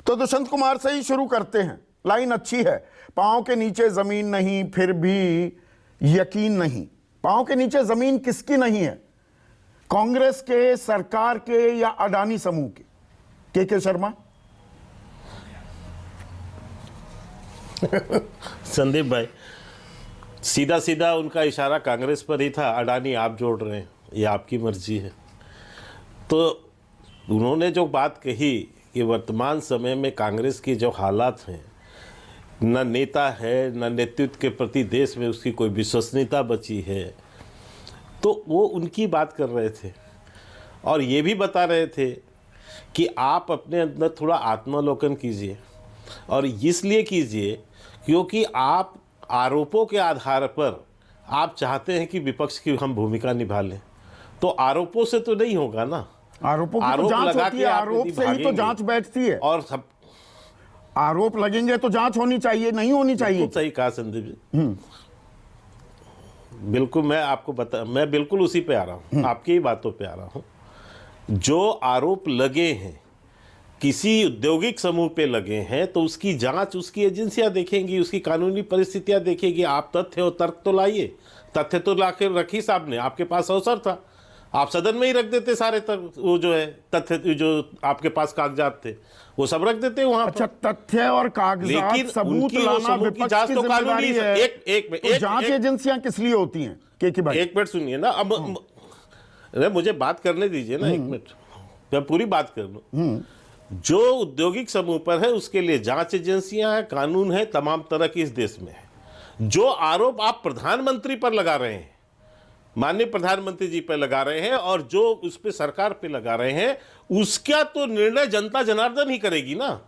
तो दुष्यंत कुमार से ही शुरू करते हैं। लाइन अच्छी है, पांव के नीचे जमीन नहीं फिर भी यकीन नहीं। पांव के नीचे जमीन किसकी नहीं है? कांग्रेस के, सरकार के, या अडानी समूह के शर्मा? संदीप भाई, सीधा सीधा उनका इशारा कांग्रेस पर ही था। अडानी आप जोड़ रहे हैं, ये आपकी मर्जी है। तो उन्होंने जो बात कही कि वर्तमान समय में कांग्रेस की जो हालात हैं, न नेता है, न नेतृत्व के प्रति देश में उसकी कोई विश्वसनीयता बची है, तो वो उनकी बात कर रहे थे। और ये भी बता रहे थे कि आप अपने अंदर थोड़ा आत्मावलोकन कीजिए, और इसलिए कीजिए क्योंकि आप आरोपों के आधार पर आप चाहते हैं कि विपक्ष की हम भूमिका निभा लें। तो आरोपों से तो नहीं होगा ना। आरोपों की तो जांच होती है, आरोप से ही तो जांच बैठती है। और सब आरोप लगेंगे तो जांच होनी चाहिए, नहीं होनी चाहिए। सही कहा संदीप जी, बिल्कुल। मैं बिल्कुल उसी पे आ रहा हूँ, आपकी ही बातों पे आ रहा हूँ। जो आरोप लगे हैं, किसी औद्योगिक समूह पे लगे हैं, तो उसकी जांच उसकी एजेंसियां देखेंगी, उसकी कानूनी परिस्थितियां देखेंगी। आप तथ्य और तर्क तो लाइए। तथ्य तो लाके रखी साहब ने, आपके पास अवसर था, आप सदन में ही रख देते सारे वो जो है तथ्य, जो आपके पास कागजात थे वो सब रख देते वहां। अच्छा, तथ्य और कागजात सबूत लाना विपक्ष की जिम्मेदारी है। एक जांच एजेंसियां किस लिए होती हैं? के भाई एक मिनट सुनिए ना, अब मुझे बात करने दीजिए ना, एक मिनट, मैं पूरी बात कर लूं। जो औद्योगिक समूह पर है उसके लिए जांच एजेंसियां हैं, कानून है, तमाम तरह की इस देश में है। जो आरोप आप प्रधानमंत्री पर लगा रहे हैं, माननीय प्रधानमंत्री जी पर लगा रहे हैं, और जो उस पे सरकार पे लगा रहे हैं, उसका तो निर्णय जनता जनार्दन ही करेगी ना।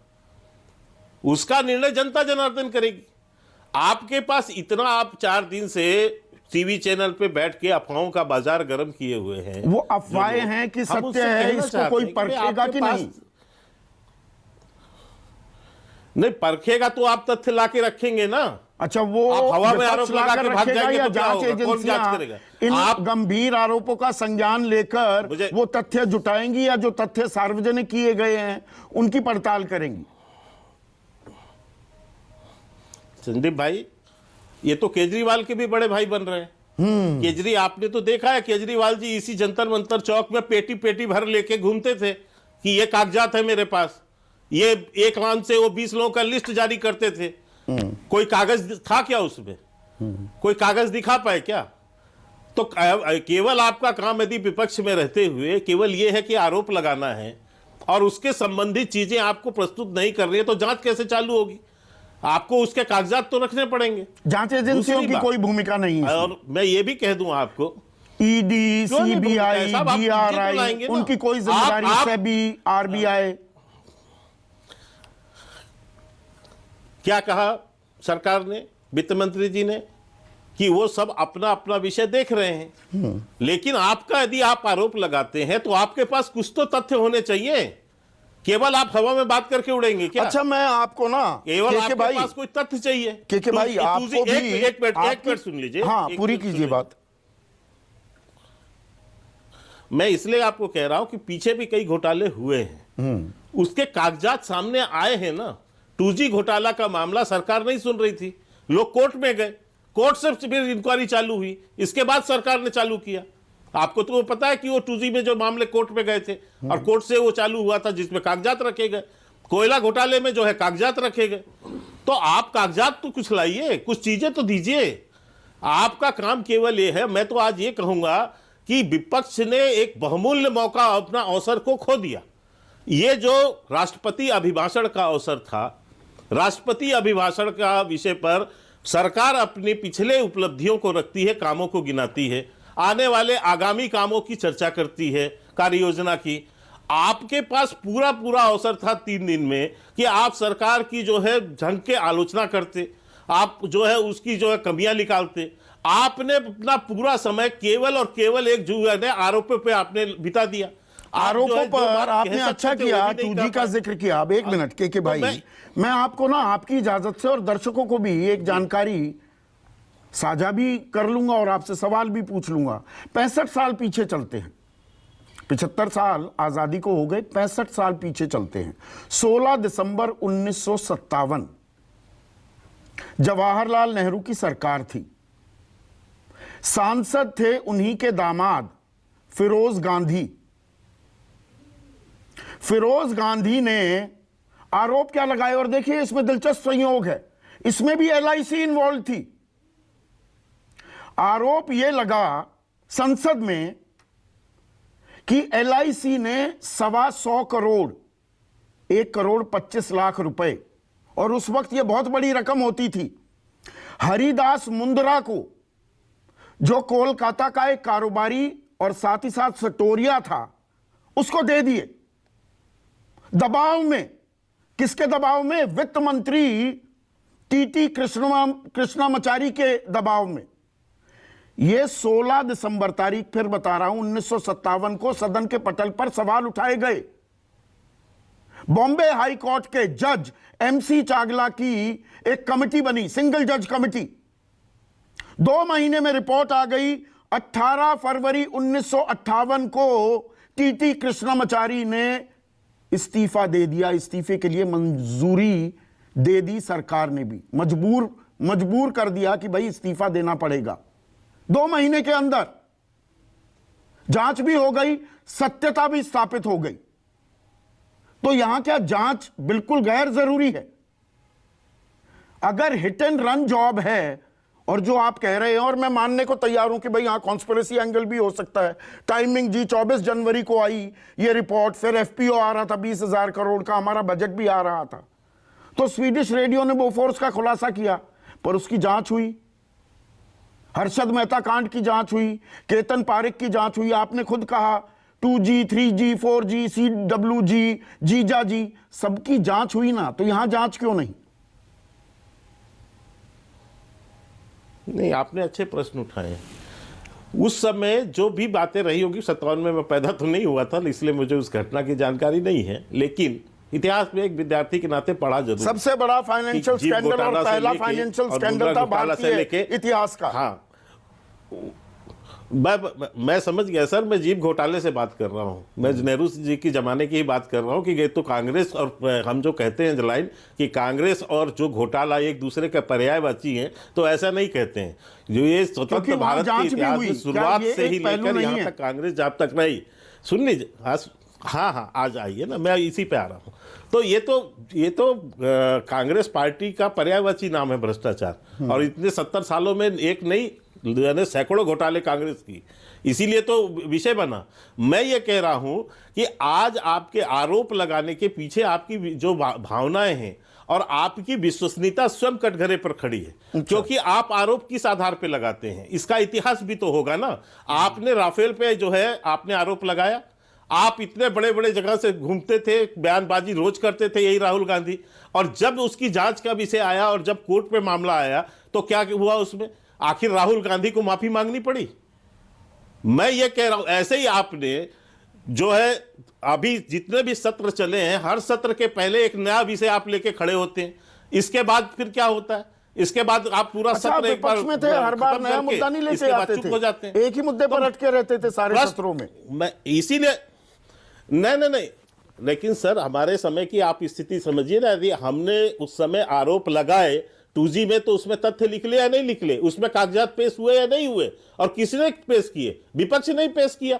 उसका निर्णय जनता जनार्दन करेगी। आपके पास इतना, आप 4 दिन से टीवी चैनल पे बैठ के अफवाहों का बाजार गर्म किए हुए हैं। वो अफवाहें हैं कि सत्य है, इसको कोई परखेगा कि नहीं? नहीं परखेगा तो आप तथ्य लाके रखेंगे ना। अच्छा, वो आप हवा में आरोप लगा के भाग जाएंगे तो जांच एजेंसियां इन गंभीर आरोपों का संज्ञान लेकर वो तथ्य जुटाएंगी, या जो तथ्य सार्वजनिक किए गए हैं उनकी पड़ताल करेंगी? संदीप भाई, ये तो केजरीवाल के भी बड़े भाई बन रहे हैं। केजरीवाल, आपने तो देखा है, केजरीवाल जी इसी जंतर मंतर चौक में पेटी पेटी भर लेके घूमते थे कि ये कागजात है मेरे पास। ये 1 लाख से वो 20 लोगों का लिस्ट जारी करते थे। कोई कागज था क्या उसमें? कोई कागज दिखा पाए क्या? तो केवल आपका काम यदि विपक्ष में रहते हुए केवल ये है कि आरोप लगाना है और उसके संबंधित चीजें आपको प्रस्तुत नहीं कर रही है, तो जांच कैसे चालू होगी? आपको उसके कागजात तो रखने पड़ेंगे। जांच एजेंसियों की कोई भूमिका नहीं है। और मैं ये भी कह दूं आपको, ईडी, सीबीआई, डीआरआई, उनकी कोई जिम्मेदारी, सेबी, आरबीआई। क्या कहा सरकार ने, वित्त मंत्री जी ने, कि वो सब अपना अपना विषय देख रहे हैं। लेकिन आपका यदि आप आरोप लगाते हैं तो आपके पास कुछ तो तथ्य होने चाहिए। केवल आप हवा में बात करके उड़ेंगे क्या? अच्छा, मैं आपको ना, केवल आपके पास कोई तथ्य चाहिए। के भाई, आपको भी एक मिनट सुन लीजिए। हाँ, पूरी कीजिए बात। मैं इसलिए आपको कह रहा हूं कि पीछे भी कई घोटाले हुए हैं, उसके कागजात सामने आए हैं ना। 2G घोटाला का मामला सरकार नहीं सुन रही थी, लोग कोर्ट में गए, कोर्ट से फिर इंक्वायरी चालू हुई, इसके बाद सरकार ने चालू किया। आपको तो पता है कि वो 2G में जो मामले कोर्ट में गए थे और कोर्ट से वो चालू हुआ था, जिसमें कागजात रखे गए। कोयला घोटाले में जो है कागजात रखे गए। तो आप कागजात तो कुछ लाइए, कुछ चीजें तो दीजिए। आपका काम केवल ये है। मैं तो आज ये कहूंगा कि विपक्ष ने एक बहुमूल्य मौका, अपना अवसर को खो दिया। ये जो राष्ट्रपति अभिभाषण का अवसर था, राष्ट्रपति अभिभाषण का विषय पर सरकार अपनी पिछले उपलब्धियों को रखती है, कामों को गिनाती है, आने वाले आगामी कामों की चर्चा करती है, कार्य योजना की। आपके पास पूरा पूरा अवसर था 3 दिन में कि आप सरकार की जो है ढंग के आलोचना करते, आप जो है उसकी जो है कमियां निकालते। आपने अपना पूरा समय केवल और केवल एक जो है आरोपों पे आपने बिता दिया। आरोपों पर आपने अच्छा किया, 2G का जिक्र किया। अब 1 मिनट के भाई, मैं आपको ना आपकी इजाजत से और दर्शकों को भी एक जानकारी साझा भी कर लूंगा और आपसे सवाल भी पूछ लूंगा। 65 साल पीछे चलते हैं। 75 साल आजादी को हो गए, 65 साल पीछे चलते हैं। 16 दिसंबर 1957 जवाहरलाल नेहरू की सरकार थी। सांसद थे उन्हीं के दामाद फिरोज गांधी। फिरोज गांधी ने आरोप क्या लगाए, और देखिए इसमें दिलचस्प संयोग है, इसमें भी एलआईसी इन्वॉल्व थी। आरोप यह लगा संसद में कि एलआईसी ने 125 करोड़ 1,25,00,000 रुपए, और उस वक्त यह बहुत बड़ी रकम होती थी, हरिदास मुंद्रा को, जो कोलकाता का एक कारोबारी और साथ ही साथ सटोरिया था, उसको दे दिए। दबाव में, किसके दबाव में? वित्त मंत्री टीटी कृष्णामाचारी के दबाव में। यह 16 दिसंबर, तारीख फिर बता रहा हूं, 1957 को सदन के पटल पर सवाल उठाए गए। बॉम्बे हाई कोर्ट के जज एमसी चागला की एक कमेटी बनी, सिंगल जज कमेटी। 2 महीने में रिपोर्ट आ गई। 18 फरवरी 1958 को टीटी कृष्णामाचारी ने इस्तीफा दे दिया। इस्तीफे के लिए मंजूरी दे दी सरकार ने भी, मजबूर कर दिया कि भाई इस्तीफा देना पड़ेगा। 2 महीने के अंदर जांच भी हो गई, सत्यता भी स्थापित हो गई। तो यहां क्या जांच बिल्कुल गैर जरूरी है? अगर हिट एंड रन जॉब है, और जो आप कह रहे हैं, और मैं मानने को तैयार हूं कि भाई यहां कॉन्स्पिरेसी एंगल भी हो सकता है। टाइमिंग जी, 24 जनवरी को आई ये रिपोर्ट, फिर एफपीओ आ रहा था 20,000 करोड़ का, हमारा बजट भी आ रहा था। तो स्वीडिश रेडियो ने बोफोर्स का खुलासा किया, पर उसकी जांच हुई। हर्षद मेहता कांड की जांच हुई, केतन पारेख की जांच हुई। आपने खुद कहा 2G, 3G, 4G, CWG, जीजा जी, सबकी जांच हुई ना, तो यहां जांच क्यों नहीं? नहीं, आपने अच्छे प्रश्न उठाए हैं। उस समय जो भी बातें रही होगी, 57 में मैं पैदा तो नहीं हुआ था, इसलिए मुझे उस घटना की जानकारी नहीं है, लेकिन इतिहास में एक विद्यार्थी के नाते पढ़ा जरूर। सबसे बड़ा फाइनेंशियल स्कैंडल और पहला फाइनेंशियल स्कैंडल था भारतीय इतिहास का। हाँ, मैं समझ गया सर, मैं जीप घोटाले से बात कर रहा हूं। मैं नेहरू जी की जमाने की ही बात कर रहा हूं कि ये तो कांग्रेस, और हम जो कहते हैं लाइन कि कांग्रेस और जो घोटाला एक दूसरे का पर्यायवाची हैं, तो ऐसा नहीं कहते हैं। जो ये स्वतंत्र भारत के इतिहास में शुरुआत से ही लेकर यहां तक कांग्रेस जब तक नहीं, सुन लीजिए, हाँ आज आइए ना, मैं इसी पे आ रहा हूँ। तो ये तो कांग्रेस पार्टी का पर्यायवाची नाम है भ्रष्टाचार, और इतने 70 सालों में एक नहीं, सैकड़ों घोटाले कांग्रेस की, इसीलिए तो विषय बना। मैं ये कह रहा हूं कि आज आपके आरोप लगाने के पीछे आपकी जो भावनाएं हैं और आपकी विश्वसनीयता स्वयं कटघरे पर खड़ी है, क्योंकि आप आरोप किस आधार पे लगाते हैं, इसका इतिहास भी तो होगा ना। आपने राफेल पे जो है आपने आरोप लगाया, आप इतने बड़े बड़े जगह से घूमते थे, बयानबाजी रोज करते थे, यही राहुल गांधी, और जब उसकी जांच का विषय आया और जब कोर्ट पे मामला आया तो क्या हुआ उसमें? आखिर राहुल गांधी को माफी मांगनी पड़ी। मैं ये कह रहा हूं, ऐसे ही आपने जो है अभी जितने भी सत्र चले हैं, हर सत्र के पहले एक नया विषय आप लेके खड़े होते हैं, इसके बाद फिर क्या होता है? इसके बाद आप पूरा सत्र एक बार में थे, हर बार नया मुद्दा नहीं लेके आते थे, हो जाते हैं, एक ही मुद्दे पर अटके रहते थे सारे सत्रों में। मैं इसीलिए नहीं, लेकिन सर हमारे समय की आप स्थिति समझिए ना, यदि हमने उस समय आरोप लगाए 2G में, तो उसमें तथ्य निकले या नहीं निकले, उसमें कागजात पेश हुए या नहीं हुए, और किसने पेश किए? विपक्ष ने पेश किया।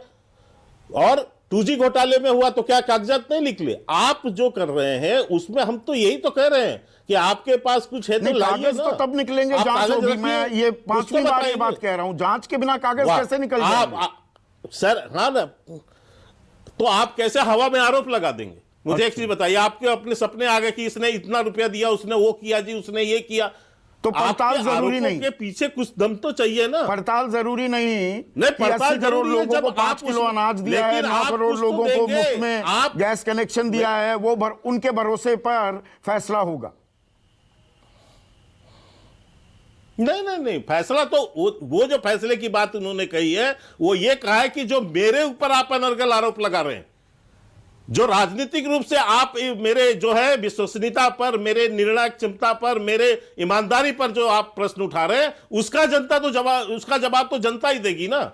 और 2G घोटाले में हुआ तो क्या कागजात नहीं निकले? आप जो कर रहे हैं उसमें हम तो यही तो कह रहे हैं कि आपके पास कुछ है तो लाइए ना। तो तब निकलेंगे, जांच होगी। मैं ये 5वीं बार ये बात कह रहा हूं, जांच के बिना कागज कैसे निकल जाएंगे? सर हाँ ना, तो आप कैसे हवा में आरोप लगा देंगे? मुझे एक चीज बताइए, आपके अपने सपने आ गए कि इसने इतना रुपया दिया, उसने वो किया जी, उसने ये किया, तो पड़ताल जरूरी नहीं के पीछे कुछ दम तो चाहिए ना। पड़ताल जरूरी नहीं, पड़ताल करोड़ लोगों को 5 किलो अनाज दिया है, 9 करोड़ लोगों को मुफ्त में गैस कनेक्शन दिया है, वो उनके भरोसे पर फैसला होगा। नहीं, फैसला तो वो जो फैसले की बात उन्होंने कही है, वो ये कहा है कि जो मेरे ऊपर आप अनर्गल आरोप लगा रहे हैं, जो राजनीतिक रूप से आप मेरे जो है विश्वसनीयता पर, मेरे निर्णय क्षमता पर, मेरे ईमानदारी पर जो आप प्रश्न उठा रहे हैं, उसका जवाब तो जनता ही देगी ना।